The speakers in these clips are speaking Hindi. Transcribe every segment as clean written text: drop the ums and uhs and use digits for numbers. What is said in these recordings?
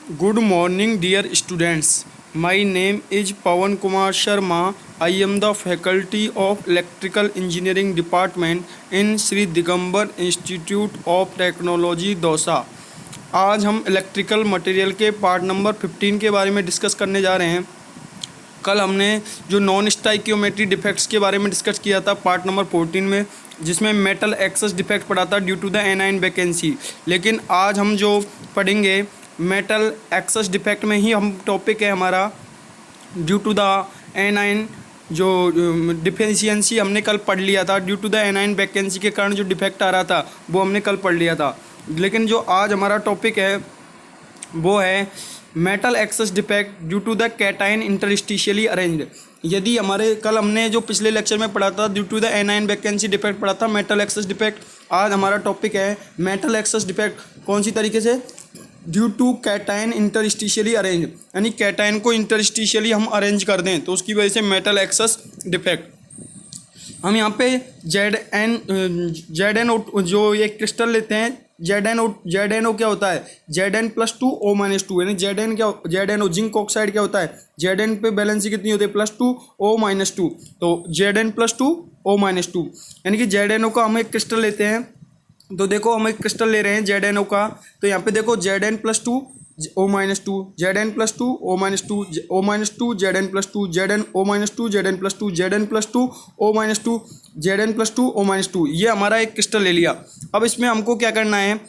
Good morning, dear students. My name is Pawan Kumar Sharma. I am the faculty of Electrical Engineering Department in Sri Digambar Institute of Technology, dosa. आज हम इलेक्ट्रिकल मटेरियल के पार्ट नंबर 15 के बारे में डिस्कस करने जा रहे हैं। कल हमने जो नॉन स्टाइकियोमेट्री डिफेक्ट्स के बारे में डिस्कस किया था पार्ट नंबर 14 में, जिसमें मेटल एक्सेस डिफेक्ट पड़ा था due to the anion vacancy. लेकिन आज हम जो पढ़ेंगे मेटल एक्सेस डिफेक्ट में ही हम टॉपिक है हमारा ड्यू टू द एनाइन जो डिफिशियंसी हमने कल पढ़ लिया था। Due to the anion vacancy के कारण जो डिफेक्ट आ रहा था वो हमने कल पढ़ लिया था। लेकिन जो आज हमारा टॉपिक है वो है metal excess defect due to the cation interstitially arranged. यदि हमारे कल हमने जो पिछले लेक्चर में पढ़ा था due to the anion vacancy defect पढ़ा था मेटल एक्सेस डिफेक्ट। आज हमारा टॉपिक है मेटल एक्सेस डिफेक्ट कौन सी तरीके से, ड्यू टू कैटाइन इंटरस्टिशियली अरेंज, यानी कैटाइन को इंटरस्टिशियली हम अरेंज कर दें तो उसकी वजह से मेटल एक्सेस डिफेक्ट। हम यहाँ पे जेड एन जो एक क्रिस्टल लेते हैं जेड एन ओ क्या होता है, Zn+2 O-2, यानी Z N O zinc oxide क्या होता है, Zn पे बैलेंसी कितनी होती है +2 O-2, तो Zn+2 O-2, यानी कि Zn O का हम एक क्रिस्टल लेते हैं। तो देखो हम एक क्रिस्टल ले रहे हैं Zn O का, तो यहाँ पे देखो Zn+2 O-2, Zn+2 O-2, O-2 Zn+2, Zn O-2, Zn+2, Zn+2 O-2, Zn+2 O-2, ये हमारा एक क्रिस्टल ले लिया। अब इसमें हमको क्या करना है,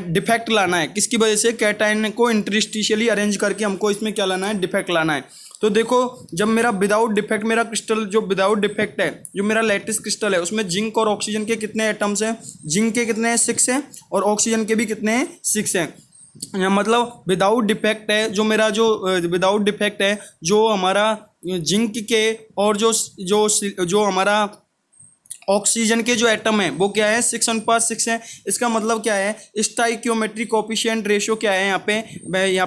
डिफेक्ट लाना है। किसकी वजह से, कैटाइन को इंटरस्टिशियली अरेंज करके हमको इसमें क्या लाना है, डिफेक्ट लाना है। तो देखो जब मेरा विदाउट डिफेक्ट, मेरा क्रिस्टल जो विदाउट डिफेक्ट है, जो मेरा लेटिस क्रिस्टल है उसमें जिंक और ऑक्सीजन के कितने एटम्स हैं, जिंक के कितने हैं 6 हैं और ऑक्सीजन के भी कितने हैं 6 हैं। मतलब विदाउट डिफेक्ट है जो मेरा, जो विदाउट डिफेक्ट है जो हमारा जिंक के और जो हमारा ऑक्सीजन के जो एटम है वो क्या है 6:6 है। इसका मतलब क्या है, स्टाइकियोमेट्रिक कोफिशिएंट रेशियो क्या है यहाँ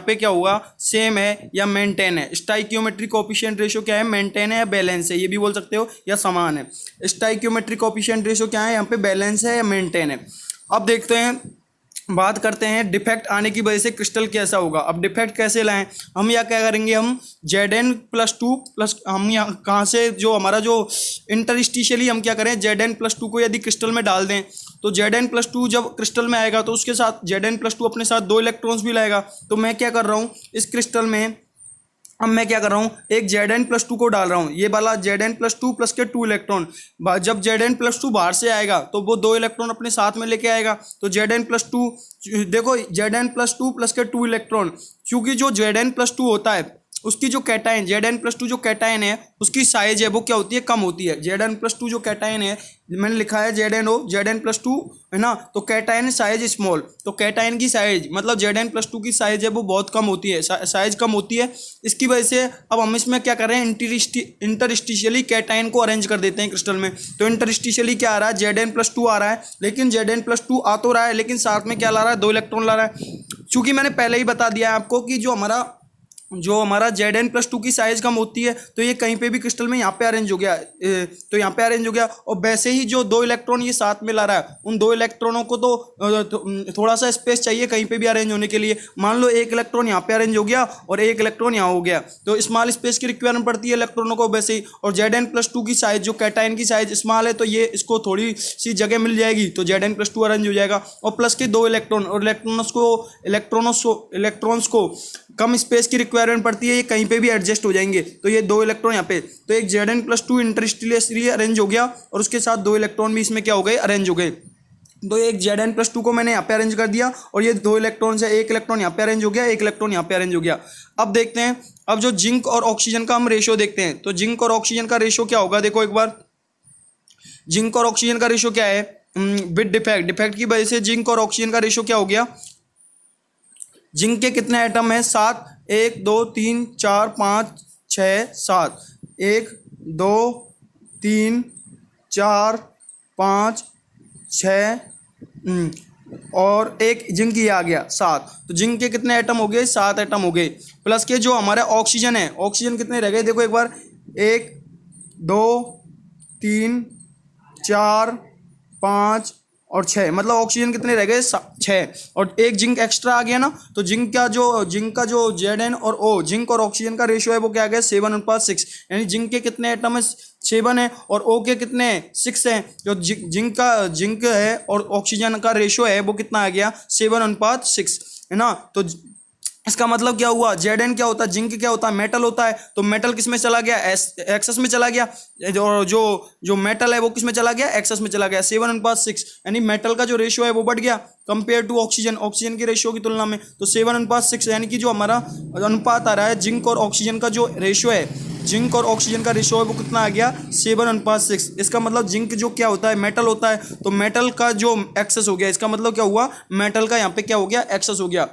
पे क्या हुआ, सेम है या मेंटेन है। स्टाइकियोमेट्रिक कोफिशिएंट रेशियो क्या है, मेंटेन है या बैलेंस है, ये भी बोल सकते हो, या समान है। स्टाइकियोमेट्रिक कोफिशिएंट रेशियो क्या है यहाँ पे, बैलेंस है या मेंटेन है। अब देखते हैं, बात करते हैं डिफेक्ट आने की वजह से क्रिस्टल कैसा होगा। अब डिफेक्ट कैसे लाएं, हम यहाँ क्या करेंगे, हम Zn+2 हम यहाँ कहाँ से जो हमारा जो इंटरस्टिशियली हम क्या करें, Zn+2 को यदि क्रिस्टल में डाल दें तो Zn+2 जब क्रिस्टल में आएगा तो उसके साथ Zn+2 अपने साथ 2 इलेक्ट्रॉन्स भी लाएगा। तो मैं क्या कर रहा हूँ इस क्रिस्टल में, अब मैं क्या कर रहा हूँ, एक Zn+2 को डाल रहा हूँ, ये वाला Zn+2 प्लस के 2 इलेक्ट्रॉन। जब Zn+2 बाहर से आएगा तो वो 2 इलेक्ट्रॉन अपने साथ में लेके आएगा। तो Zn+2 देखो, Zn+2 प्लस के 2 इलेक्ट्रॉन, क्योंकि जो Zn+2 होता है उसकी जो कैटाइन, Zn+2 जो कैटाइन है उसकी साइज है वो क्या होती है, कम होती है। Zn+2 जो कैटाइन है, मैंने लिखा है ZnO, Zn+2 है ना, तो कैटाइन साइज स्मॉल, तो कैटाइन की साइज मतलब Zn+2 की साइज है वो बहुत कम होती है, साइज कम होती है। इसकी वजह से अब हम इसमें क्या कर रहे हैं, इंटरस्टिशियली कैटाइन को अरेंज कर देते हैं क्रिस्टल में। तो इंटरस्टिशियली क्या आ रहा है, Zn+2 आ रहा है, लेकिन Zn+2 आ तो रहा है लेकिन साथ में क्या ला रहा है, 2 इलेक्ट्रॉन ला रहा है। चूंकि मैंने पहले ही बता दिया है आपको कि जो हमारा Zn+2 की साइज कम होती है तो ये कहीं पे भी क्रिस्टल में यहाँ पे अरेंज हो गया, तो यहाँ पे अरेंज हो गया। और वैसे ही जो 2 इलेक्ट्रॉन ये साथ में ला रहा है, उन 2 इलेक्ट्रॉनों को तो थोड़ा सा स्पेस चाहिए कहीं पे भी अरेंज होने के लिए। मान लो 1 इलेक्ट्रॉन यहाँ पे अरेंज हो गया और 1 इलेक्ट्रॉन यहाँ हो गया, तो स्मॉल स्पेस की रिक्वायरमेंट पड़ती है इलेक्ट्रॉनों को वैसे ही। और Zn+2 की साइज, जो कैटाइन की साइज स्मॉल है, तो ये इसको थोड़ी सी जगह मिल जाएगी तो Zn+2 अरेंज हो जाएगा। और प्लस के 2 इलेक्ट्रॉन, और इलेक्ट्रॉन्स को कम स्पेस की रिक्वायरमेंट पड़ती है, ये कहीं पे भी एडजस्ट हो जाएंगे। तो ये 2 इलेक्ट्रॉन यहाँ पे, तो एक Zn+2 इंटरस्टिशियली अरेंज हो गया और उसके साथ 2 इलेक्ट्रॉन भी इसमें क्या हो गए, अरेंज हो गए। तो एक Zn+2 को मैंने यहाँ पे अरेंज कर दिया और ये 2 इलेक्ट्रॉन से 1 इलेक्ट्रॉन यहाँ पे अरेंज हो गया, 1 इलेक्ट्रॉन यहाँ पे अरेंज हो गया। अब देखते हैं, अब जो जिंक और ऑक्सीजन का हम रेशियो देखते हैं, तो जिंक और ऑक्सीजन का रेशियो क्या होगा, देखो एक बार, जिंक और ऑक्सीजन का रेशियो क्या है विद डिफेक्ट की वजह से जिंक और ऑक्सीजन का रेशियो क्या हो गया, जिंक के कितने एटम है, 7, 1 2 3 4 5 6 7, 1 2 3 4 5 6 और एक जिंक ये आ गया 7। तो जिंक के कितने एटम हो गए, 7 एटम हो गए। प्लस के जो हमारा ऑक्सीजन है, ऑक्सीजन कितने रह गए, देखो एक बार, 1 2 3 4 5 और 6, मतलब ऑक्सीजन कितने रह गए 6, और एक जिंक एक्स्ट्रा आ गया ना, तो जिंक का जो Zn और O, जिंक और ऑक्सीजन का रेशियो है वो क्या आ गया 7:6, यानी जिंक के कितने एटम है 7 है और O के कितने 6 है। जो जिंक है और ऑक्सीजन का रेशियो है वो कितना आ गया 7:6, है ना। तो इसका मतलब क्या हुआ, Zn क्या होता है, जिंक क्या होता है, मेटल होता है, तो मेटल किस में चला गया एक्सेस में चला गया, और जो मेटल है वो किस में चला गया एक्सेस में चला गया 7:6, यानी मेटल का जो रेशियो है वो बढ़ गया कंपेयर टू ऑक्सीजन के रेशियो की तुलना में, तो 7:6, यानी कि जो हमारा अनुपात आ रहा है जिंक और ऑक्सीजन का जो रेशियो है, जिंक और ऑक्सीजन का रेशियो है वो कितना आ गया 7:6। इसका मतलब जिंक जो क्या होता है मेटल होता है, तो मेटल का जो एक्सेस हो गया, इसका मतलब क्या हुआ मेटल का यहाँ पे क्या हो गया एक्सेस हो गया।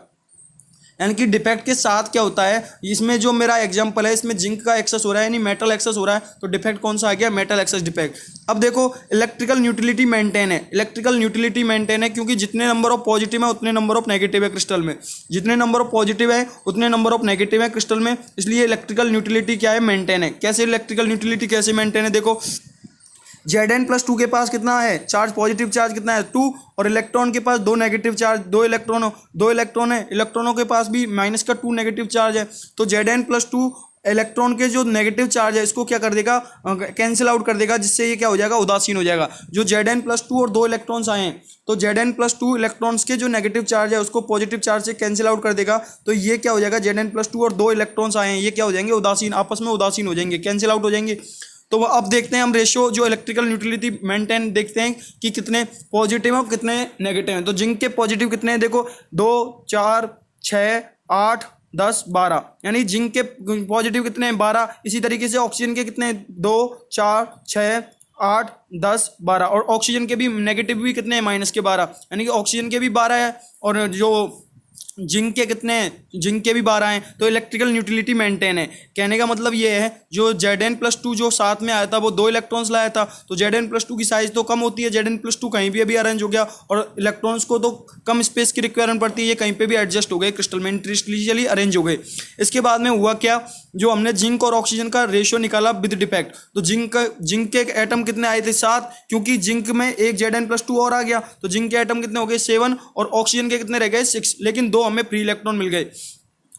यानी कि डिफेक्ट के साथ क्या होता है, इसमें जो मेरा एग्जांपल है इसमें जिंक का एक्सेस हो रहा है यानी मेटल एक्सेस हो रहा है, तो डिफेक्ट कौन सा आ गया मेटल एक्सेस डिफेक्ट। अब देखो इलेक्ट्रिकल न्यूट्रलिटी मेंटेन है, इलेक्ट्रिकल न्यूट्रलिटी मेंटेन है क्योंकि जितने नंबर ऑफ पॉजिटिव है उतने नंबर ऑफ नेगेटिव है क्रिस्टल में, जितने नंबर ऑफ पॉजिटिव है उतने नंबर ऑफ नेगेटिव है क्रिस्टल में, इसलिए इलेक्ट्रिकल न्यूट्रलिटी क्या है मेंटेन है। कैसे इलेक्ट्रिकल न्यूट्रलिटी कैसे मेंटेन है, देखो Zn+2 के पास कितना है चार्ज, पॉजिटिव चार्ज कितना है 2, और इलेक्ट्रॉन के पास 2 नेगेटिव चार्ज, 2 इलेक्ट्रॉन है, इलेक्ट्रॉनों के पास भी -2 नेगेटिव चार्ज है, तो Zn+2 इलेक्ट्रॉन के जो नेगेटिव चार्ज है इसको क्या कर देगा कैंसिल आउट कर देगा, जिससे ये क्या हो जाएगा उदासीन हो जाएगा। जो Zn+2 और 2 इलेक्ट्रॉन्स आए हैं, तो Zn+2 इलेक्ट्रॉन्स के जो नेगेटिव चार्ज है उसको पॉजिटिव चार्ज से कैंसिल आउट कर देगा, तो ये क्या हो जाएगा Zn+2 और 2 इलेक्ट्रॉन्स आए हैं ये क्या हो जाएंगे उदासीन, आपस में उदासीन हो जाएंगे, कैंसिल आउट हो जाएंगे। तो अब देखते हैं हम रेशियो जो इलेक्ट्रिकल न्यूट्रलिटी मेंटेन देखते हैं कि कितने पॉजिटिव और कितने नेगेटिव हैं। तो जिंक के पॉजिटिव कितने हैं, देखो 2 4 6 8 10 12, यानी जिंक के पॉजिटिव कितने हैं 12। इसी तरीके से ऑक्सीजन के कितने 2 4 6 8 10 12, और ऑक्सीजन के भी नेगेटिव भी कितने हैं -12, यानी कि ऑक्सीजन के भी 12 है और जो जिंक के कितने हैं जिंक के भी 12 हैं, तो इलेक्ट्रिकल न्यूट्रलिटी मेंटेन है। कहने का मतलब ये है जो Zn+2 जो साथ में आया था वो 2 इलेक्ट्रॉन्स लाया था, तो Zn+2 की साइज तो कम होती है, Zn+2 कहीं भी अभी अरेंज हो गया और इलेक्ट्रॉन्स को तो कम स्पेस की रिक्वायरमेंट पड़ती है, ये कहीं पे भी एडजस्ट हो गए क्रिस्टल में इंटरस्टिशियली अरेंज हो गए। इसके बाद में हुआ क्या, जो हमने जिंक और ऑक्सीजन का रेशियो निकाला विद डिफेक्ट, तो जिंक के एटम कितने आए थे 7, क्योंकि जिंक में एक Zn+2 और आ गया, तो जिंक के एटम कितने हो गए 7 और ऑक्सीजन के कितने रह गए 6, लेकिन 2 हमें फ्री इलेक्ट्रॉन मिल गए,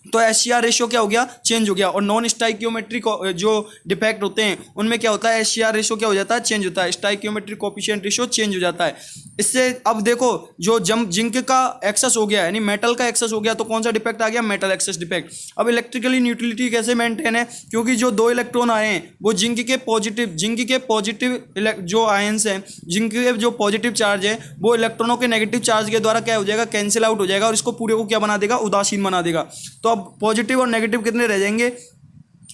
तो एचसीआर रेशियो क्या हो गया चेंज हो गया। और नॉन स्टाइकियोमेट्रिक जो डिफेक्ट होते हैं उनमें क्या होता है एचसीआर रेशियो क्या हो जाता है चेंज होता है, स्टाइकियोमेट्रिक कोएफिशिएंट रेशियो चेंज हो जाता है। इससे अब देखो जो जिंक का एक्सेस हो गया यानी मेटल का एक्सेस हो गया, तो कौन सा डिफेक्ट आ गया मेटल एक्सेस डिफेक्ट। अब इलेक्ट्रिकली न्यूट्रलिटी कैसे मेंटेन है, क्योंकि जो 2 इलेक्ट्रॉन आए हैं वो जिंक के पॉजिटिव जो आयंस हैं, जिंक के जो पॉजिटिव चार्ज है वो इलेक्ट्रॉनों के नेगेटिव चार्ज के द्वारा क्या हो जाएगा कैंसिल आउट हो जाएगा, और इसको पूरे को क्या बना देगा उदासीन बना देगा। तो अब पॉजिटिव और नेगेटिव कितने रह जाएंगे,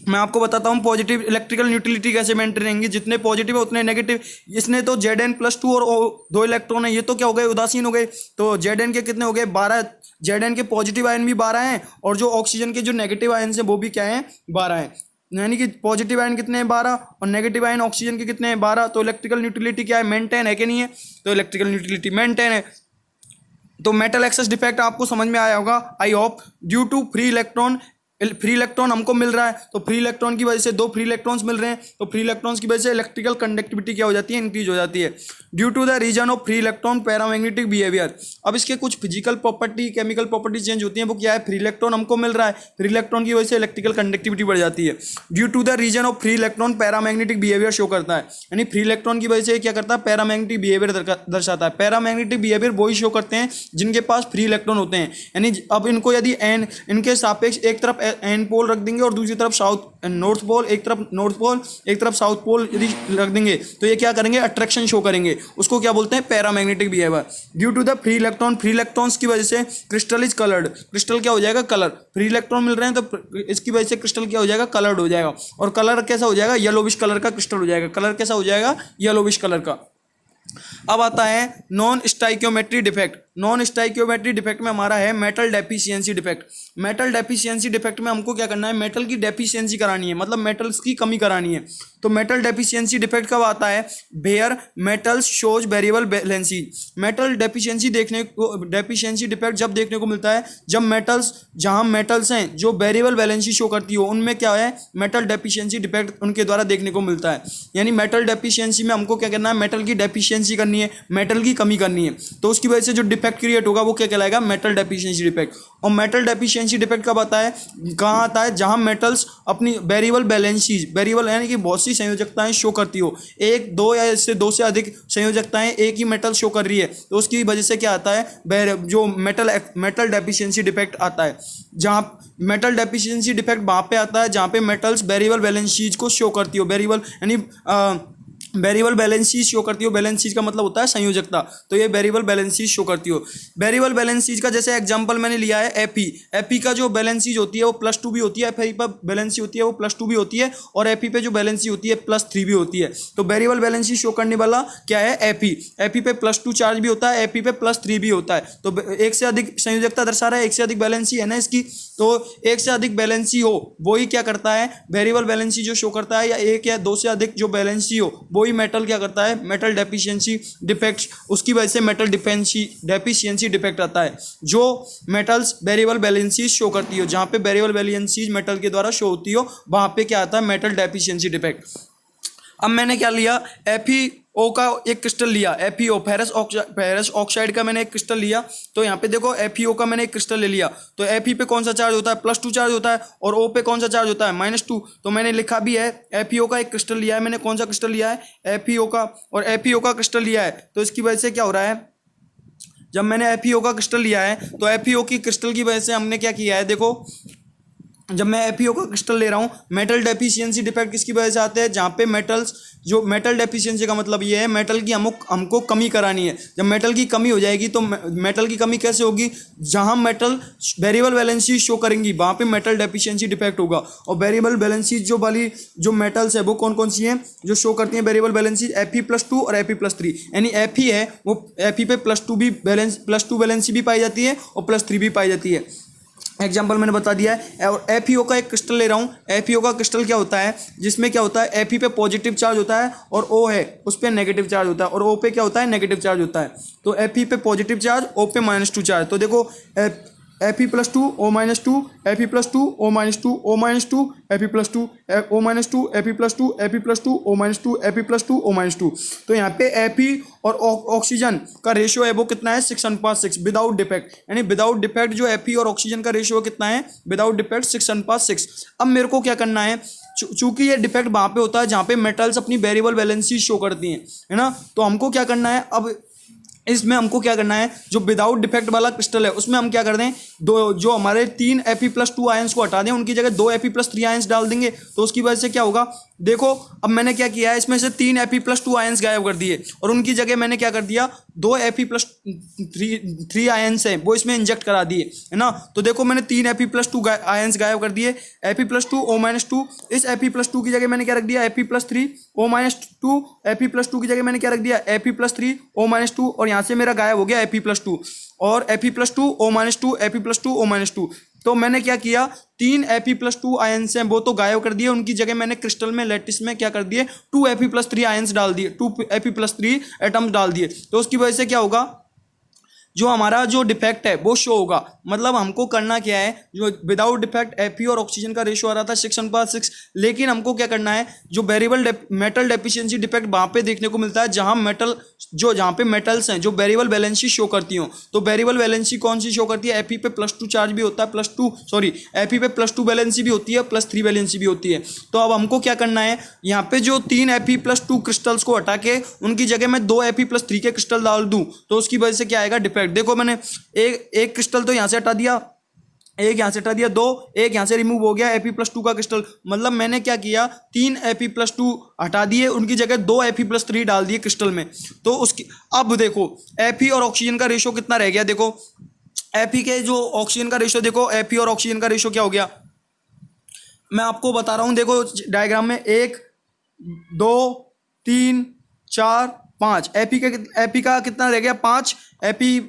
मैं आपको बताता हूं पॉजिटिव इलेक्ट्रिकल न्यूट्रलिटी कैसे मेंटेन रहेंगी, जितने पॉजिटिव है उतने नेगेटिव। इसने तो Zn+2 और 2 इलेक्ट्रॉन है ये तो क्या हो गए उदासीन हो गए, तो Zn के कितने हो गए 12, Zn के पॉजिटिव आयन भी 12 हैं और जो ऑक्सीजन के जो नेगेटिव आयन है वो भी क्या है 12 हैं, यानी कि पॉजिटिव आयन कितने हैं 12 और नेगेटिव आयन ऑक्सीजन के कितने हैं 12। तो इलेक्ट्रिकल न्यूट्रलिटी क्या है मेंटेन है कि नहीं है, तो इलेक्ट्रिकल न्यूट्रलिटी मेंटेन है। तो मेटल एक्सेस डिफेक्ट आपको समझ में आया होगा I hope. Due to free electron हमको मिल रहा है, तो फ्री इलेक्ट्रॉन की वजह से 2 फ्री इलेक्ट्रॉन्स मिल रहे हैं, तो फ्री इलेक्ट्रॉन्स की वजह से इलेक्ट्रिकल कंडक्टिविटी क्या हो जाती है इंक्रीज हो जाती है due to the reason of free electron paramagnetic behaviour. अब इसके कुछ physical property chemical property change होती हैं, वो क्या है फ्री इलेक्ट्रॉन हमको मिल रहा है, फ्री इलेक्ट्रॉन की वजह से इलेक्ट्रिकल कंडक्टिविटी बढ़ जाती है due to the reason of free electron paramagnetic behaviour show करता है, यानी फ्री इलेक्ट्रॉन की वजह से क्या करता है पैरामैग्नेटिक बिहेवियर दर्शाता है। पैरामैग्नेटिक बिहेवियर वही शो करते हैं जिनके पास फ्री इलेक्ट्रॉन होते हैं, यानी अब इनको यदि इनके सापेक्ष एक तरफ एन पोल रख देंगे और दूसरी तरफ नॉर्थ पोल, एक तरफ नॉर्थ पोल एक तरफ साउथ पोल यदि रख देंगे तो ये क्या करेंगे अट्रैक्शन शो करेंगे, उसको क्या बोलते हैं paramagnetic behaviour. Due to the free electrons की वजह से क्रिस्टल इज कलर्ड, क्रिस्टल क्या हो जाएगा कलर, फ्री इलेक्ट्रॉन मिल रहे हैं तो इसकी वजह से क्रिस्टल क्या हो जाएगा कलर्ड हो जाएगा, और कलर कैसा हो जाएगा येलोविश कलर का क्रिस्टल हो जाएगा, कलर कैसा हो जाएगा येलोविश कलर का। अब आता है non stoichiometry defect. Non stoichiometry defect में हमारा है metal deficiency defect. Metal deficiency defect में हमको क्या करना है मेटल की डेफिशिएंसी करानी है, मतलब मेटल्स की कमी करानी है। तो मेटल डेफिशिएंसी डिफेक्ट कब आता है where metals shows variable valency. Metal deficiency deficiency defect जब देखने को मिलता है जब मेटल्स जहां मेटल्स हैं जो वेरिएबल वैलेंसी शो करती हो उनमें क्या है मेटल डेफिशिएंसी डिफेक्ट उनके द्वारा देखने को मिलता है। यानी मेटल डेफिशिएंसी में हमको क्या करना है मेटल की डेफिशिएंसी डेफिशिएंसी करनी है, मेटल की कमी करनी है, तो उसकी वजह से जो डिफेक्ट क्रिएट होगा वो क्या कहलाएगा, मेटल डेफिशिएंसी डिफेक्ट। और मेटल डेफिशिएंसी डिफेक्ट कब आता है, कहाँ आता है, जहाँ मेटल्स अपनी वेरिएबल बैलेंसीज, वेरिएबल यानी कि बहुत सी संयोजकताएं शो करती हो, एक दो या इससे दो से अधिक संयोजकताएं एक ही मेटल शो कर रही है, तो उसकी वजह से क्या आता है, जो मेटल डेफिशिएंसी डिफेक्ट आता है। जहाँ मेटल डेफिशिएंसी डिफेक्ट वहाँ पे आता है जहाँ पे मेटल्स वेरिएबल बैलेंसीज को शो करती हो, वेरिएबल यानी वेरिएबल बैलेंसीज शो करती हो। बैलेंसीज का मतलब होता है संयोजकता, तो ये वेरिएबल बैलेंसीज शो करती हो। वेरिएबल बैलेंसीज का जैसे एग्जांपल मैंने लिया है एपी, एपी का जो बैलेंसीज होती है वो +2 भी होती है, एफई पर बैलेंसी होती है वो +2 भी होती है, और एपी पे जो बैलेंसी होती है +3 भी होती है। तो वेरिएबल बैलेंसी शो करने वाला क्या है, एपी। एपी पे +2 चार्ज भी होता है, एपी पे +3 भी होता है। तो एक से अधिक संयोजकता दर्शा रहा है, एक से अधिक बैलेंसी है ना इसकी, तो एक से अधिक बैलेंसी हो वही क्या करता है, वेरिएबल बैलेंसी जो शो करता है, या एक या दो से अधिक जो बैलेंसी हो वही मेटल क्या करता है, मेटल डेफिशिएंसी डिफेक्ट, उसकी वजह से मेटल डेफिशिएंसी डिफेक्ट आता है। जो मेटल्स वेरिएबल बैलेंसी शो करती हो, जहाँ पे वेरिएबल बैलेंसी मेटल के द्वारा शो होती हो, वहाँ पे क्या आता है, मेटल डेफिशिएंसी डिफेक्ट। अब मैंने क्या लिया, FeO का एक क्रिस्टल लिया, FeO फेरस ऑक्साइड का मैंने एक क्रिस्टल लिया। तो यहाँ पे देखो FeO का मैंने एक क्रिस्टल ले लिया, तो Fe पे कौन सा चार्ज होता है, +2 चार्ज होता है, और O पे कौन सा चार्ज होता है, -2। तो मैंने लिखा भी है FeO का एक क्रिस्टल लिया है मैंने, कौन सा क्रिस्टल लिया है, FeO का, और FeO का क्रिस्टल लिया है, तो इसकी वजह से क्या हो रहा है, जब मैंने FeO का क्रिस्टल लिया है तो FeO की क्रिस्टल की वजह से हमने क्या किया है, देखो जब मैं FeO का क्रिस्टल ले रहा हूँ, मेटल डेफिशिएंसी डिफेक्ट किसकी वजह से आते हैं, जहाँ पे मेटल्स, जो मेटल डेफिशिएंसी का मतलब ये है मेटल की हमको कमी करानी है। जब मेटल की कमी हो जाएगी तो मेटल की कमी कैसे होगी, जहाँ मेटल वेरिएबल बैलेंसी शो करेंगी वहाँ पे मेटल डेफिशिएंसी डिफेक्ट होगा। और वेरिएबल बैलेंसी जो वाली जो मेटल्स है वो कौन कौन सी हैं जो शो करती हैं वेरिएबल बैलेंसी, Fe+2 और Fe+3। यानी Fe है वो Fe पे +2 भी +2 बैलेंसी भी पाई जाती है और +3 भी पाई जाती है। एग्जाम्पल मैंने बता दिया है। और FeO का एक क्रिस्टल ले रहा हूँ, FeO का क्रिस्टल क्या होता है, जिसमें क्या होता है, Fe पे पॉजिटिव चार्ज होता है और O है उस पर नेगेटिव चार्ज होता है, और O पे क्या होता है, नेगेटिव चार्ज होता है। तो Fe पे पॉजिटिव चार्ज, O पे -2 चार्ज। तो देखो Fe+2 O-2 Fe+2 O-2 O-2 Fe+2 O-2 Fe+2 Fe+2 O-2 Fe+2 O-2। तो यहाँ पे Fe और ऑक्सीजन का रेशियो है वो कितना है, 6:6 विदाउट डिफेक्ट। यानी विदाउट डिफेक्ट जो Fe और ऑक्सीजन का रेशियो कितना है, विदाउट डिफेक्ट 6:6। अब मेरे को क्या करना है, चूंकि ये डिफेक्ट वहाँ पे होता है जहाँ पे मेटल्स अपनी वेरिएबल बैलेंसी शो करती हैं, है ना। तो हमको क्या करना है, अब इसमें हमको क्या करना है, जो विदाउट डिफेक्ट वाला क्रिस्टल है उसमें हम क्या कर दें, दो जो हमारे 3 Fe+2 आयंस को हटा दें, उनकी जगह 2 Fe+3 आयंस डाल देंगे। तो उसकी वजह से क्या होगा, देखो अब मैंने क्या किया है, इसमें से 3 Fe+2 आयंस गायब कर दिए और उनकी जगह मैंने क्या कर दिया, 2 Fe+3 आयंस हैं वो इसमें इंजेक्ट करा दिए, है ना। तो देखो मैंने 3 Fe+2 आयंस गायब कर दिए, Fe+2 O-2। इस Fe+2 की जगह मैंने क्या रख दिया, Fe+3 O-2। Fe+2 की जगह मैंने क्या रख दिया, Fe+3 O-2, और यहाँ से मेरा गायब हो गया Fe+2 और Fe+2 O-2 Fe+2 O-2। तो मैंने क्या किया, 3 Fe+2 आयंस हैं वो तो गायब कर दिए, उनकी जगह मैंने क्रिस्टल में लैटिस में क्या कर दिए, 2 Fe+3 आयंस डाल दिए, 2 Fe+3 एटम्स डाल दिए। तो उसकी वजह से क्या होगा, जो हमारा जो डिफेक्ट है वो शो होगा। मतलब हमको करना क्या है, जो विदाउट डिफेक्ट Fe और ऑक्सीजन का रेशियो आ रहा था 6:6, लेकिन हमको क्या करना है, जो वेरिएबल मेटल डेफिशिएंसी डिफेक्ट वहाँ पे देखने को मिलता है जहाँ पे मेटल्स हैं जो वेरिएबल बैलेंसी शो करती हो। तो वेरिएबल बैलेंसी कौन सी शो करती है, Fe पे +2 चार्ज भी होता है, Fe पे +2 बैलेंसी भी होती है, +3 बैलेंसी भी होती है। तो अब हमको क्या करना है, यहाँ पे जो 3 Fe+2 क्रिस्टल्स को हटा के उनकी जगह मैं 2 Fe+3 के क्रिस्टल डाल दूँ, तो उसकी वजह से क्या आएगा, डिफेक्ट। देखो मैंने एक क्रिस्टल तो यहां से हटा दिया, एक यहां से हटा दिया, 2 एक यहां से रिमूव हो गया Fe+2 का क्रिस्टल। मतलब मैंने क्या किया, 3 Fe+2 हटा दिए, उनकी जगह 2 Fe+3 डाल दिए क्रिस्टल में। तो उसकी अब देखो Fe और ऑक्सीजन का रेशियो कितना रह गया, देखो Fe के जो ऑक्सीजन का रेशियो, देखो Fe और ऑक्सीजन का रेशियो क्या हो गया, मैं आपको बता रहा हूं। देखो डायग्राम में 1 2 3 4 5 Fe का कितना रह गया, 5 Fe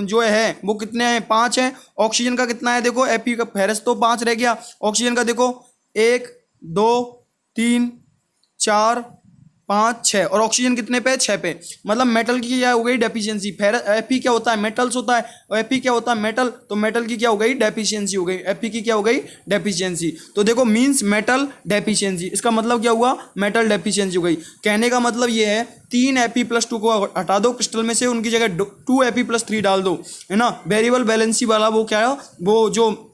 जो है वो कितने हैं, 5 है। ऑक्सीजन का कितना है, देखो Fe का फेरस तो 5 रह गया, ऑक्सीजन का देखो 1 2 3 4 5 6 और ऑक्सीजन कितने पे 6 पे, मतलब मेटल की क्या हो गई डेफिशिएंसी। Fe क्या होता है मेटल्स होता है, और Fe क्या होता है मेटल, तो मेटल की क्या हो गई डेफिशिएंसी हो गई, Fe की क्या हो गई डेफिशिएंसी। तो देखो मींस मेटल डेफिशिएंसी, इसका मतलब क्या हुआ मेटल डेफिशिएंसी हो गई। कहने का मतलब ये है 3 Fe+2 को हटा दो क्रिस्टल में से, उनकी जगह 2 Fe+3 डाल दो, है ना। वेरिएबल वैलेंसी वाला वो क्या है, वो जो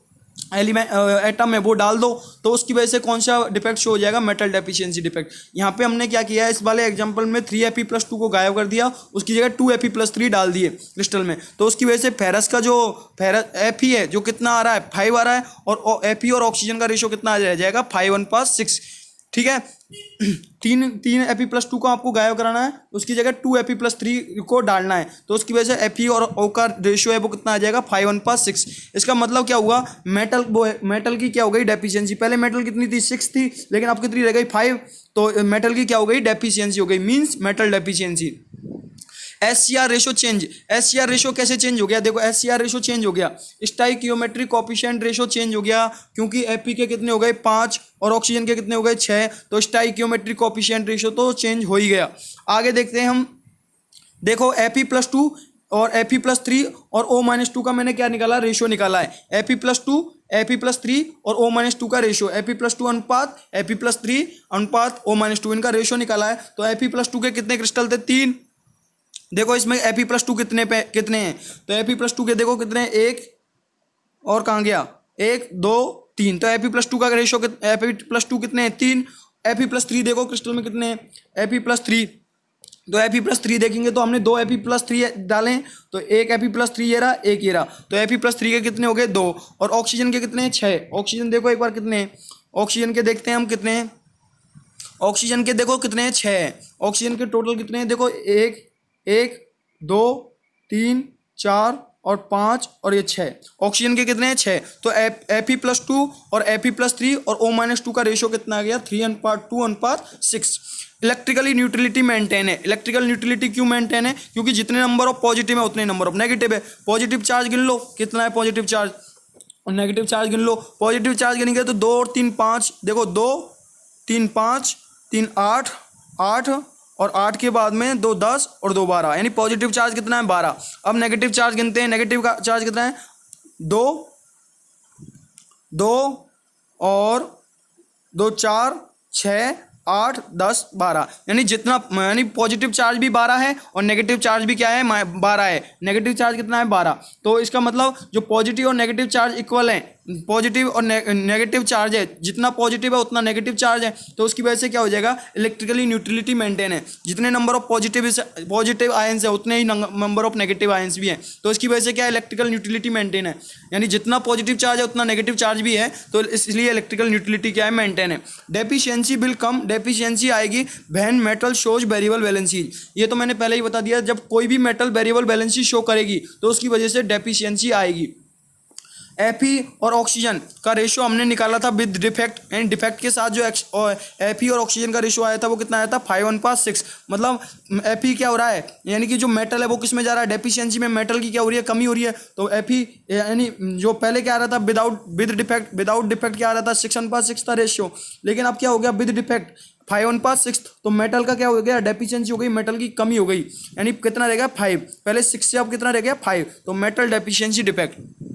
एलिमेंट एटम है वो डाल दो, तो उसकी वजह से कौन सा डिफेक्ट शो हो जाएगा, मेटल डेफिशिएंसी डिफेक्ट। यहाँ पे हमने क्या किया है, इस वाले एग्जांपल में 3 Fe+2 को गायब कर दिया, उसकी जगह 2 Fe+3 डाल दिए क्रिस्टल में, तो उसकी वजह से फेरस का जो Fe है जो कितना आ रहा है 5 आ रहा है, और Fe और ऑक्सीजन का रेशो कितना आ जाएगा 5:6। ठीक है, तीन Fe+2 को आपको गायब कराना है, उसकी जगह 2 Fe+3 को डालना है, तो उसकी वजह से Fe और O का रेशियो है वो कितना आ जाएगा 5:6। इसका मतलब क्या हुआ, मेटल की क्या हो गई डेफिशिएंसी। पहले मेटल कितनी थी 6 थी, लेकिन अब कितनी रह गई 5, तो मेटल की क्या हो गई डेफिशिएंसी हो गई, means metal deficiency. SCR ratio change, SCR ratio कैसे चेंज हो गया, देखो SCR रेशो चेंज हो गया, स्टाइकियोमेट्रिक कोएफिशिएंट रेशो चेंज हो गया, क्योंकि Fe के कितने हो गए 5 और ऑक्सीजन के कितने हो गए 6, तो स्टाइकियोमेट्रिक कोएफिशिएंट रेशो तो चेंज हो ही गया। आगे देखते हैं हम, देखो Fe+2 और Fe+3 और O-2 का मैंने क्या निकाला रेशो निकाला है, Fe+2 Fe+3 और O-2 का रेशो, Fe+2 अनुपात Fe+3 अनुपात O-2 इनका रेशो निकाला है। तो Fe+2 के कितने क्रिस्टल थे 3, देखो इसमें Fe+2 कितने हैं, तो Fe+2 के देखो कितने हैं, एक और कहाँ गया 1 2 3, तो Fe+2 का रेशो Fe+2 कितने हैं 3। Fe+3 देखो क्रिस्टल में कितने हैं Fe+3, तो Fe+3 देखेंगे तो हमने 2 Fe+3 डाले हैं, तो एक Fe+3 ये रहा एक ये रहा, तो Fe+3 के कितने हो गए 2, और ऑक्सीजन के कितने हैं 6। ऑक्सीजन देखो एक बार कितने हैं, ऑक्सीजन के देखते हैं हम कितने हैं, ऑक्सीजन के देखो कितने हैं 6, ऑक्सीजन के टोटल कितने हैं देखो 1 1 2 3 4 और 5 और ये 6, ऑक्सीजन के कितने हैं 6। तो Fe+2 और Fe+3 और O-2 का रेशो कितना आ गया 3:2:6। इलेक्ट्रिकली न्यूट्रलिटी मेंटेन है, इलेक्ट्रिकल न्यूट्रलिटी क्यों मेंटेन है, क्योंकि जितने नंबर ऑफ पॉजिटिव है उतने नंबर ऑफ नेगेटिव है। पॉजिटिव चार्ज गिन लो कितना है पॉजिटिव चार्ज, और नेगेटिव चार्ज गिन लो। पॉजिटिव चार्ज गिनेंगे तो 2 और 3 5, देखो 2 3 5 3 8 8 और 8 के बाद में 2 10 और 2 12, यानी पॉजिटिव चार्ज कितना है 12। अब नेगेटिव चार्ज गिनते हैं, नेगेटिव का चार्ज कितना है 2 2 और 2 4 6 8 10 12, यानी यानी पॉजिटिव चार्ज भी 12 है और नेगेटिव चार्ज भी क्या है 12 है। नेगेटिव चार्ज कितना है 12, तो इसका मतलब जो पॉजिटिव और नेगेटिव चार्ज इक्वल हैं, पॉजिटिव और नेगेटिव चार्ज है, जितना पॉजिटिव है उतना नेगेटिव चार्ज है, तो उसकी वजह से क्या हो जाएगा इलेक्ट्रिकली न्यूट्रलिटी मेंटेन है। जितने नंबर ऑफ पॉजिटिव आयंस है उतने ही नंबर ऑफ नेगेटिव आयंस भी हैं, तो इसकी वजह से क्या इलेक्ट्रिकल न्यूट्रलिटी मेंटेन है, यानी जितना पॉजिटिव चार्ज है उतना नेगेटिव चार्ज भी है, तो इसलिए इलेक्ट्रिकल न्यूट्रलिटी क्या है मेंटेन है। डेफिशिएंसी विल कम, डेफिशिएंसी आएगी when metal shows variable valency, ये तो मैंने पहले ही बता दिया, जब कोई भी मेटल वेरिएबल वैलेंसी शो करेगी तो उसकी वजह से डेफिशिएंसी आएगी। Fe और ऑक्सीजन का रेशो हमने निकाला था विद डिफेक्ट, एंड डिफेक्ट के साथ जो Fe और ऑक्सीजन का रेशो आया था वो कितना आया था 5:6। मतलब Fe क्या हो रहा है, यानी कि जो मेटल है वो किस में जा रहा है डेफिशिएंसी में, मेटल की क्या हो रही है कमी हो रही है। तो Fe यानी जो पहले क्या आ रहा था विद डिफेक्ट क्या आ रहा था 6:6 था रेशियो, लेकिन अब क्या हो गया विद डिफेक्ट 5:6, तो मेटल का क्या हो गया डेफिशिएंसी हो गई, मेटल की कमी हो गई, यानी कितना रह गया 5, पहले 6 से अब कितना रह गया 5, तो मेटल डेफिशिएंसी डिफेक्ट।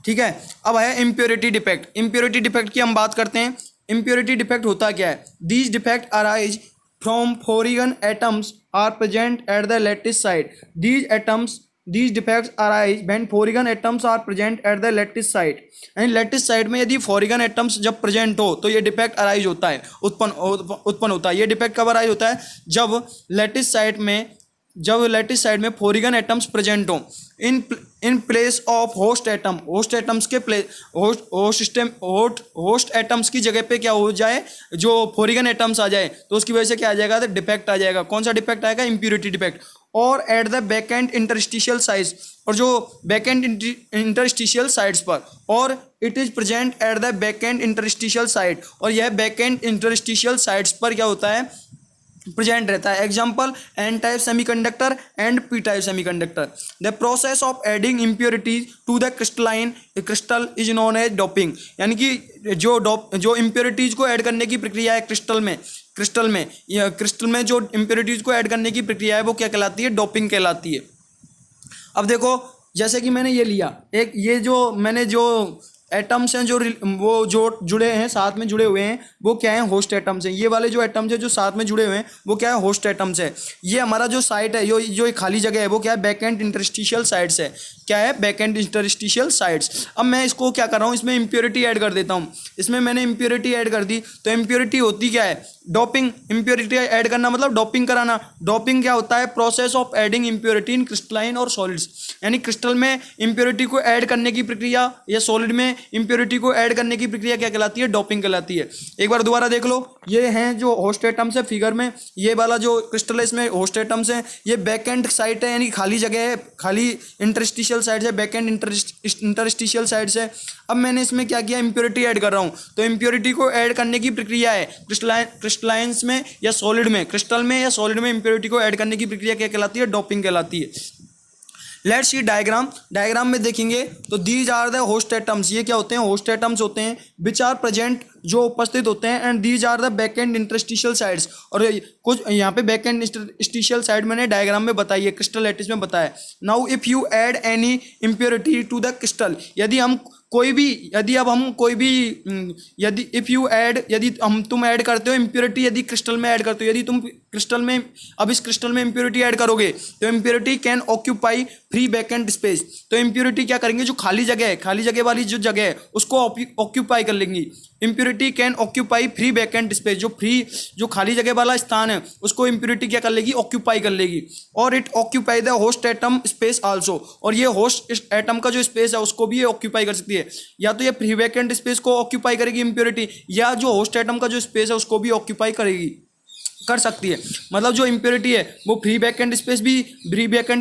ठीक है, अब है इम्प्योरिटी डिफेक्ट। इम्प्योरिटी डिफेक्ट की हम बात करते हैं। इम्प्योरिटी डिफेक्ट होता क्या है, these defect arise from foreign atoms are present at the lattice site. These defects arise when foreign atoms are present at the lattice site, यानी लैटिस साइड में यदि फोरिगन एटम्स जब प्रेजेंट हो तो ये डिफेक्ट अराइज होता है, उत्पन्न होता है। ये डिफेक्ट कब अराइज होता है, जब लैटिस साइड में फोरिगन एटम्स प्रेजेंट हो in place of host atom, host atoms के प्लेस होस्ट एटम्स की जगह पे क्या हो जाए जो फोरिगन एटम्स आ जाए, तो उसकी वजह से क्या आ जाएगा तो डिफेक्ट आ जाएगा। कौन सा डिफेक्ट आएगा इम्प्योरिटी डिफेक्ट। और at the back and interstitial sites, और जो बैक एंड इंटरस्टिशियल साइड्स पर, और it is present at the back and interstitial side, और यह बैक एंड इंटरस्टिशियल साइड्स पर क्या होता है प्रेजेंट रहता है। Example N type semiconductor and P type semiconductor. The process of adding impurities to the crystal is known as doping, यानी कि जो इम्प्योरिटीज को ऐड करने की प्रक्रिया है क्रिस्टल में, क्रिस्टल में, या क्रिस्टल में जो इम्प्योरिटीज को ऐड करने की प्रक्रिया है वो क्या कहलाती है, डोपिंग कहलाती है। अब देखो जैसे कि मैंने ये लिया एक, ये जो मैंने जो एटम्स हैं जो वो जो जुड़े हैं, साथ में जुड़े हुए हैं, वो क्या है, होस्ट एटम्स हैं। ये वाले जो एटम्स हैं जो साथ में जुड़े हुए हैं वो क्या है, होस्ट एटम्स है। ये हमारा जो साइट है, जो खाली जगह है वो क्या है, बैक एंड इंटरस्टिशियल साइट्स है। क्या है, बैक एंड इंटरस्टिशियल साइट्स। अब मैं इसको क्या कर रहा हूँ, इसमें इम्प्योरिटी ऐड कर देता हूँ। इसमें मैंने इम्प्योरिटी ऐड कर दी, तो इम्प्योरिटी होती क्या है, डोपिंग। इम्प्योरिटी ऐड करना मतलब डोपिंग कराना। डोपिंग क्या होता है, process of adding impurity in crystalline और सॉलिड्स, यानी क्रिस्टल में इम्प्योरिटी को ऐड करने की प्रक्रिया या सॉलिड में इम्प्योरिटी को ऐड करने की प्रक्रिया क्या कहलाती है, डोपिंग कहलाती है। एक बार दोबारा देख लो, ये हैं जो होस्ट एटम्स है फिगर में, ये वाला जो क्रिस्टल है इसमें होस्ट एटम्स हैं, ये बैक एंड साइट है यानी खाली जगह है, खाली इंटरस्टिशियल साइड है, बैक एंड इंटरस्टिशियल साइड है। अब मैंने इसमें क्या किया, इम्प्योरिटी ऐड कर रहा हूँ, तो इम्प्योरिटी को ऐड करने की प्रक्रिया है क्रिस्टलाइंस में या सॉलिड में, क्रिस्टल में या सॉलिड में इम्प्योरिटी को ऐड करने की प्रक्रिया क्या कहलाती है, डोपिंग कहलाती है। लेट्स सी डायग्राम में देखेंगे तो these are the host atoms, ये क्या होते हैं, होस्ट एटम्स होते हैं, विच आर प्रेजेंट, जो उपस्थित होते हैं, and these are the back and interstitial sites. और कुछ यहाँ पे बैक एंड इंटरस्टिशियल साइड मैंने डायग्राम में बताई है, क्रिस्टल लैटिस में बताया। Now if you add any impurity to the crystal, यदि हम कोई भी यदि तुम ऐड करते हो इम्प्योरिटी, यदि क्रिस्टल में ऐड करते हो, यदि तुम क्रिस्टल में, अब इस क्रिस्टल में इम्प्योरिटी ऐड करोगे तो impurity can occupy free backend space. तो इम्प्योरिटी क्या करेंगे, जो खाली जगह है, खाली जगह वाली जो जगह है उसको ऑक्यूपाई कर लेंगी। Impurity can occupy free backend space, जो खाली जगह वाला स्थान है उसको इम्प्योरिटी क्या कर लेगी, ऑक्यूपाई कर लेगी। और it occupy the host atom space also, और ये होस्ट एटम का जो स्पेस है उसको भी ये ऑक्यूपाई कर सकती है। या तो ये फ्री बैकेंड स्पेस को ऑक्यूपाई करेगी इम्प्योरिटी, या जो होस्ट एटम का जो स्पेस है उसको भी ऑक्यूपाई कर सकती है। मतलब जो इम्प्योरिटी है वो फ्री बैकेंड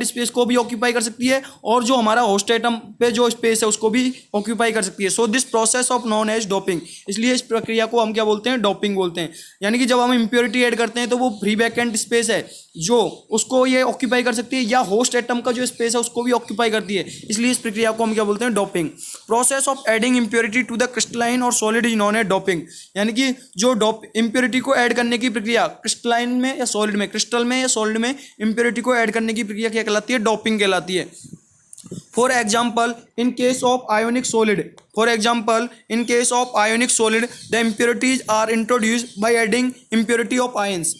स्पेस को भी ऑक्यूपाई कर सकती है, और जो हमारा होस्ट एटम पे जो स्पेस है उसको भी ऑक्यूपाई कर सकती है। So this process of known as doping, इसलिए इस प्रक्रिया को हम क्या बोलते हैं, डोपिंग बोलते हैं। यानी कि जब हम इम्प्योरिटी ऐड करते हैं तो वो फ्री बैकेंड स्पेस है जो उसको ये ऑक्यूपाई कर सकती है, या होस्ट एटम का जो स्पेस है उसको भी ऑक्यूपाई करती है, इसलिए इस प्रक्रिया को हम क्या बोलते हैं, doping. Process of adding impurity to the crystalline or solid is known as doping, यानी कि जो इम्प्योरिटी को ऐड करने की प्रक्रिया क्रिस्टलाइन में या सॉलिड में, क्रिस्टल में या सॉलिड में इम्प्योरिटी को ऐड करने की प्रक्रिया क्या कहलाती है, डोपिंग कहलाती है। For example in case of ionic solid the impurities are introduced by adding impurity of ions.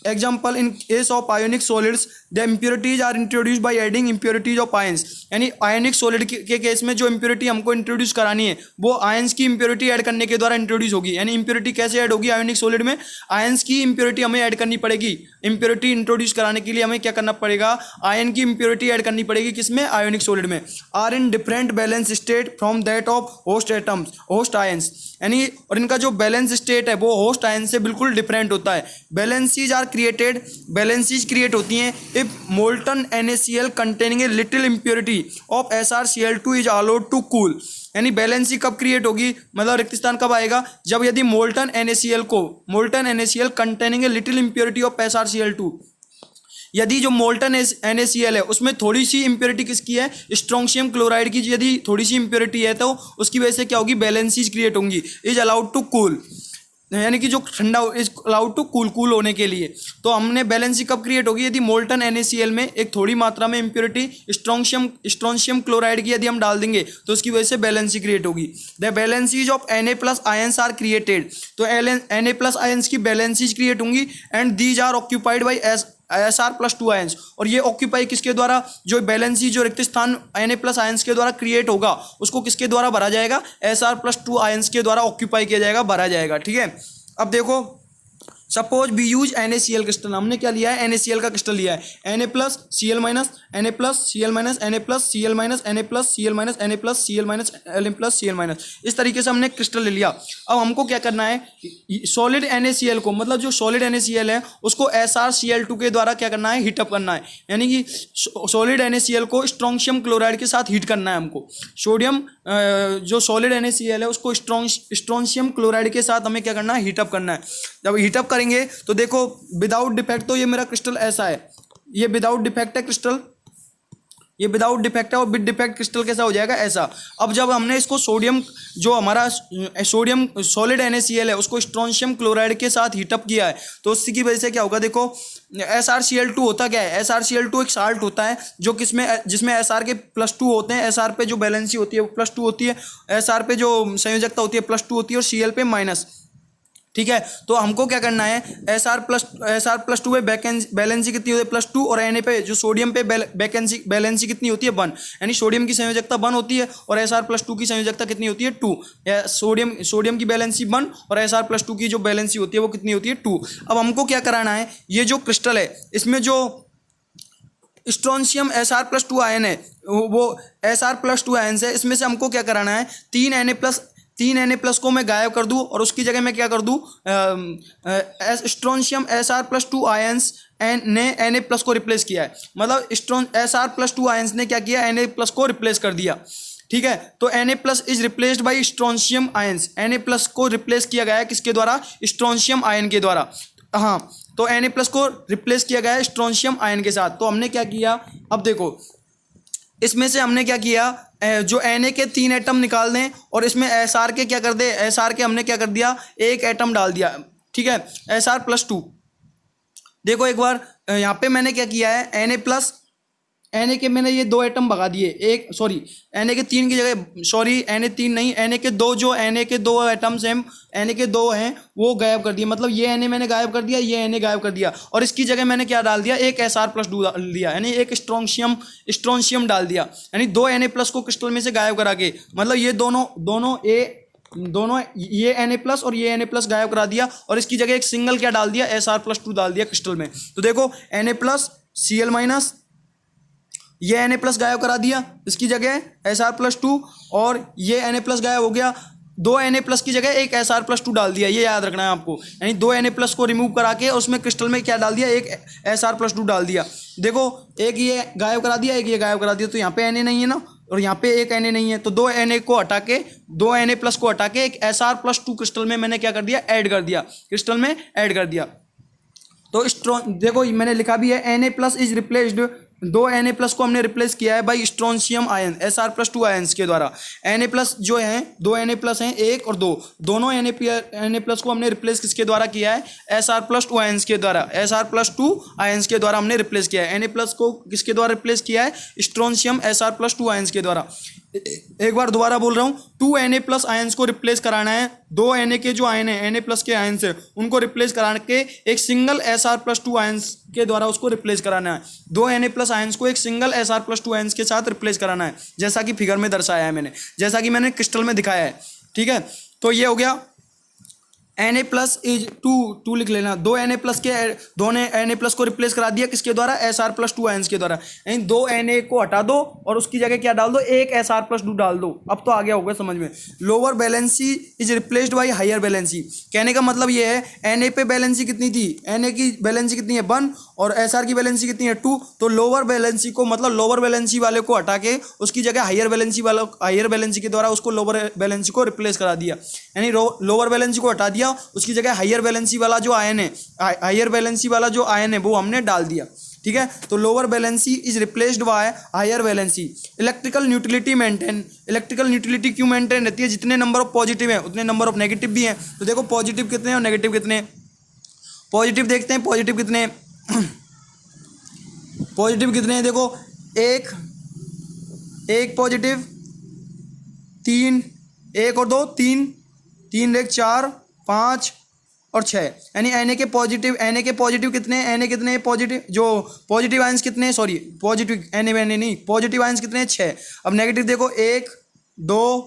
Example in case of ionic solids the impurities are introduced by adding impurities of ions, यानी आयोनिक सॉलिड के केस में जो इम्प्योरिटी हमको इंट्रोड्यूस करानी है वो आयंस की इम्प्योरिटी ऐड करने के द्वारा इंट्रोड्यूस होगी। यानी इम्प्योरिटी कैसे ऐड होगी आयोनिक सॉलिड में, आयंस की इम्प्योरिटी हमें ऐड करनी पड़ेगी। इम्प्योरिटी इंट्रोड्यूस कराने के लिए हमें क्या करना पड़ेगा, आयन की इम्प्योरिटी ऐड करनी पड़ेगी, किसमें, आयोनिक सॉलिड में। Are in different valence state from that of host atoms, host ions, यानी और इनका जो बैलेंस स्टेट है वो होस्ट आयन से बिल्कुल डिफरेंट होता है। बैलेंसीज क्रिएट होती हैं if molten NaCl containing a little impurity of SrCl2 is allowed to cool. यानी बैलेंसी कब क्रिएट होगी, मतलब रिक्तिस्थान कब आएगा, जब यदि molten NaCl containing a little impurity of SrCl2, यदि जो मोल्टन NaCl है उसमें थोड़ी सी इम्प्योरिटी किसकी है, स्ट्रोंशियम क्लोराइड की, यदि थोड़ी सी इम्प्योरिटी है तो उसकी वजह से क्या होगी, बैलेंसीज क्रिएट होंगी। इज अलाउड टू कूल, यानी कि जो ठंडा इज अलाउड टू कूल होने के लिए। तो हमने बैलेंसी कब क्रिएट होगी, यदि मोल्टन NaCl में एक थोड़ी मात्रा में इम्प्योरिटी स्ट्रोंशियम क्लोराइड की यदि हम डाल देंगे तो उसकी वजह से बैलेंसी क्रिएट होगी। The vacancies of Na+ ions are created, तो Na+ आयंस की बैलेंसीज क्रिएट होंगी, and these are occupied by Sr+2 ions, और ये ऑक्यूपाई किसके द्वारा, जो बैलेंसी जो रिक्त स्थान Na+ आयंस के द्वारा क्रिएट होगा उसको किसके द्वारा भरा जाएगा, Sr+2 आयंस के द्वारा ऑक्यूपाई किया जाएगा, भरा जाएगा। ठीक है, अब देखो suppose B use NaCl crystal, हमने क्या लिया है, NaCl का क्रिस्टल लिया है, Na+Cl- Na+Cl- Na+Cl- Na+Cl- Na+Cl- इस तरीके से हमने क्रिस्टल ले लिया। अब हमको क्या करना है, सॉलिड NaCl को, मतलब जो सॉलिड NaCl है उसको SrCl2 के द्वारा क्या करना है, हीटअप करना है। यानी कि सॉलिड NaCl को स्ट्रोंशियम क्लोराइड के साथ हीट करना है हमको। जो सॉलिड NaCl है उसको स्ट्रोंशियम क्लोराइड के साथ हमें क्या करना है, हीटअप करना है। जब हीटअप करेंगे तो देखो विदाउट डिफेक्ट, तो ये मेरा क्रिस्टल ऐसा है, ये विदाउट डिफेक्ट है क्रिस्टल, ये विदाउट डिफेक्ट है, और विद डिफेक्ट क्रिस्टल कैसा हो जाएगा, ऐसा। अब जब हमने इसको सोडियम, जो हमारा सोडियम सॉलिड NaCl है, उसको स्ट्रोंशियम क्लोराइड के साथ हीटअप किया है, तो उसकी की वजह से क्या होगा, देखो SrCl2 होता क्या है, SrCl2 एक साल्ट होता है जो जिसमें Sr के +2 होते हैं, Sr पे जो बैलेंसी होती है वो +2 होती है, Sr पे जो संयोजकता होती है +2 होती है, और Cl पे माइनस। ठीक है, तो हमको क्या करना है, SR+2 पे बैलेंसी कितनी होती है, +2, और Na पे जो सोडियम पे बैलेंसी कितनी होती है, 1, यानी सोडियम की संयोजकता 1 होती है, और SR+2 की संयोजकता कितनी होती है, 2। सोडियम की बैलेंसी 1 और SR+2 की जो बैलेंसी होती है वो कितनी होती है, 2। अब हमको क्या कराना है, ये जो क्रिस्टल है इसमें जो स्ट्रोंशियम SR+2 आयन है, वो SR+2 आयन है, इसमें से हमको क्या कराना है, 3 Na+ को मैं गायब कर दूं, और उसकी जगह मैं क्या कर दूं, स्ट्रोंशियम SR+2 आयंस ने Na+ को रिप्लेस किया है, मतलब SR+2 आयंस ने क्या किया, Na+ को रिप्लेस कर दिया। ठीक है, तो Na+ is replaced by strontium ions, Na+ को रिप्लेस किया गया है किसके द्वारा, स्ट्रोंशियम आयन के द्वारा। हाँ, तो Na+ को रिप्लेस किया गया है स्ट्रोंशियम आयन के साथ। तो हमने क्या किया, अब देखो इसमें से हमने क्या किया, जो Na के 3 एटम निकाल दें, और इसमें Sr के क्या कर दे, Sr के हमने क्या कर दिया, एक एटम डाल दिया। ठीक है, SR+2, देखो एक बार यहाँ पे मैंने क्या किया है, Na के मैंने ये 2 एटम भगा दिए, एक सॉरी Na के 3 की जगह, सॉरी Na 3 नहीं, Na के 2, जो Na के 2 एटम्स हैं, Na के 2 हैं वो गायब कर दिए, मतलब ये Na मैंने गायब कर दिया, ये Na गायब कर दिया, और इसकी जगह मैंने क्या डाल दिया, एक SR+2 डाल दिया, यानी एक स्ट्रोंशियम डाल दिया, यानी 2 Na+ को क्रिस्टल में से गायब करा के, मतलब ये दोनों ये Na+ और ये Na+ गायब करा दिया, और इसकी जगह एक सिंगल क्या डाल दिया, SR+2 डाल दिया क्रिस्टल में। तो देखो Na+ Cl-, ये Na+ गायब करा दिया, इसकी जगह SR+2, और ये Na+ गायब हो गया, 2 Na+ की जगह एक SR+2 डाल दिया, ये याद रखना है आपको, यानी 2 Na+ को रिमूव करा के उसमें क्रिस्टल में क्या डाल दिया, एक SR+2 डाल दिया। देखो एक ये गायब करा दिया, एक ये गायब करा दिया, तो यहाँ पे Na नहीं है ना, और यहाँ पे एक Na नहीं है, तो 2 Na को हटा के, 2 Na+ को हटा के एक SR+2 क्रिस्टल में मैंने क्या कर दिया, ऐड कर दिया, क्रिस्टल में ऐड कर दिया। तो देखो मैंने लिखा भी है, Na+ इज रिप्लेस्ड, 2 Na+ को हमने रिप्लेस किया है by strontium ion SR+2 ions के द्वारा। Na+ जो हैं 2 Na+ हैं, 1 और 2, दोनों Na+ को हमने रिप्लेस किसके द्वारा किया है, SR+2 आयंस के द्वारा, SR+2 आयंस के द्वारा हमने रिप्लेस किया है। Na+ को किसके द्वारा रिप्लेस किया है, स्ट्रोंशियम SR+2 आयंस के द्वारा। एक बार दोबारा बोल रहा हूँ, 2 Na+ आयंस को रिप्लेस कराना है, 2 Na के जो आयन है, Na+ के आयंस है, उनको रिप्लेस कराने के एक सिंगल SR+2 आयंस के द्वारा उसको रिप्लेस कराना है। 2 Na+ आयंस को एक सिंगल SR+2 आयंस के साथ रिप्लेस कराना है, जैसा कि फिगर में दर्शाया है मैंने, जैसा कि मैंने क्रिस्टल में दिखाया है। ठीक है, तो ये हो गया Na+ इज 2 लिख लेना, 2 Na+ के, 2 Na+ को रिप्लेस करा दिया किसके द्वारा, SR+2 आयंस के द्वारा, यानी 2 Na को हटा दो और उसकी जगह क्या डाल दो, एक SR+2 डाल दो। अब तो आ गया होगा समझ में। Lower valency is replaced by higher valency, कहने का मतलब ये है, Na पे बैलेंसी कितनी थी, Na की बैलेंसी कितनी है 1, और SR की बैलेंसी कितनी है 2, तो लोअर बैलेंसी को, मतलब लोअर बैलेंसी वाले को हटा के उसकी जगह हायर बैलेंसी के द्वारा उसको लोअर बैलेंसी को रिप्लेस करा दिया, यानी लोअर बैलेंसी को हटा दिया, उसकी जगह हायर बैलेंसी वाला जो आयन है, हायर बैलेंसी वाला जो आयन है वो हमने डाल दिया। ठीक है, तो lower valency is replaced by higher valency. Electrical neutrality क्यों मेंटेन रहती है, जितने नंबर ऑफ पॉजिटिव है उतने नंबर ऑफ नेगेटिव भी हैं। तो देखो पॉजिटिव कितने हैं और नेगेटिव कितने हैं, पॉजिटिव देखते हैं, पॉजिटिव कितने हैं पॉजिटिव कितने हैं, देखो एक पॉजिटिव, 3, 1 और 2, 3, 3 एक 4, 5 और 6, यानी Na के पॉजिटिव कितने हैं, Na कितने हैं पॉजिटिव, जो पॉजिटिव आयंस कितने हैं, सॉरी पॉजिटिव Na नहीं, पॉजिटिव आयंस कितने हैं 6। अब नेगेटिव देखो 1, 2,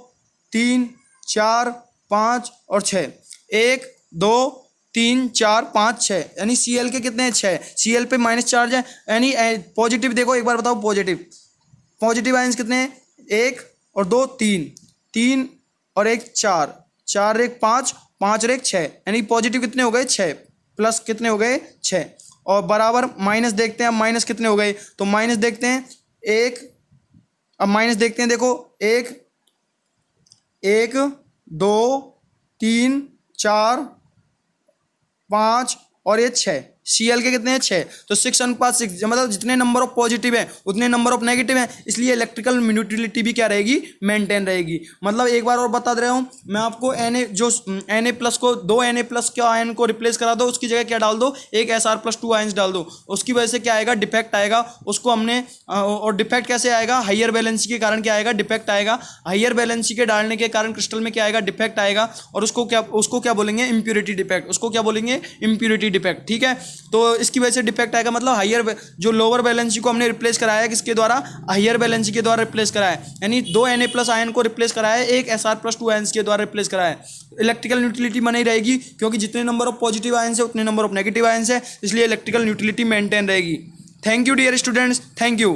3, 4, 5 और 6, 1, 2, 3, 4, 5, 6, यानी Cl के कितने हैं 6, Cl पे माइनस चार्ज है, यानी पॉजिटिव देखो एक बार बताओ, पॉजिटिव आयंस कितने हैं, 1 और 2, 3 और 1 4, 4 एक 5, 5 और 1 6, यानी पॉजिटिव कितने हो गए 6, प्लस कितने हो गए 6, और बराबर माइनस देखते हैं, अब माइनस कितने हो गए, तो माइनस देखते हैं 1, अब माइनस देखते हैं, देखो 1, 2, 3, 4, 5 और ये 6, Cl के कितने हैं 6, तो 6:6, मतलब जितने नंबर ऑफ पॉजिटिव है उतने नंबर ऑफ नेगेटिव हैं, इसलिए इलेक्ट्रिकल म्यूटिलिटी भी क्या रहेगी, मेंटेन रहेगी। मतलब एक बार और बता दे रहा हूँ मैं आपको, Na+ को 2 Na+ के आयन को रिप्लेस करा दो, उसकी जगह क्या डाल दो, एक Sr+2 आयन्स डाल दो, उसकी वजह से क्या आएगा, डिफेक्ट आएगा। उसको हमने और डिफेक्ट कैसे आएगा, हाइयर वैलेंसी के कारण क्या आएगा, डिफेक्ट आएगा। हाइयर वैलेंसी के डालने के कारण क्रिस्टल में क्या आएगा, डिफेक्ट आएगा, और उसको क्या बोलेंगे, इम्प्योरिटी डिफेक्ट, उसको क्या बोलेंगे, इम्प्योरिटी डिफेक्ट। ठीक है, तो इसकी वजह से डिफेक्ट आएगा, मतलब हाइयर जो लोअर वैलेंसी को हमने रिप्लेस कराया है किसके द्वारा, हाइयर वैलेंसी के द्वारा रिप्लेस कराया है, यानी 2 Na+ आयन को रिप्लेस कराया है, एक Sr+2 आयन्स के द्वारा रिप्लेस कराया है। इलेक्ट्रिकल न्यूट्रलिटी बनी रहेगी, क्योंकि जितने नंबर ऑफ पॉजिटिव आयन्स है उतने नंबर ऑफ नेगेटिव आयन्स है, इसलिए इलेक्ट्रिकल न्यूट्रलिटी मेंटेन रहेगी। Thank you dear students, thank you.